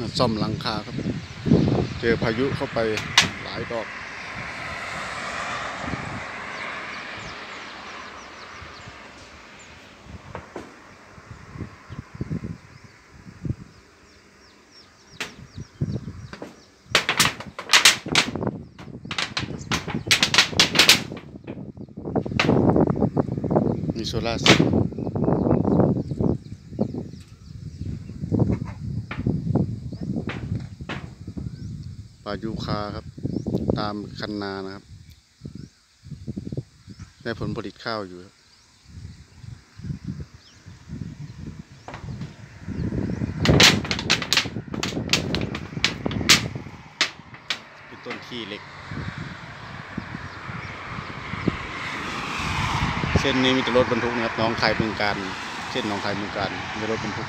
มาซ่อมหลังคาครับเจอพายุเข้าไปหลายดอกมีโซล่าเซลล์ปลายูคาครับตามคันนานะครับได้ผลผลิตข้าวอยู่ครับเป็นต้นขี้เล็กเส้นนี้มีแต่รถบรรทุกนะครับน้องคายบึงกาฬเส้นน้องคายบึงกาฬมีรถบรรทุก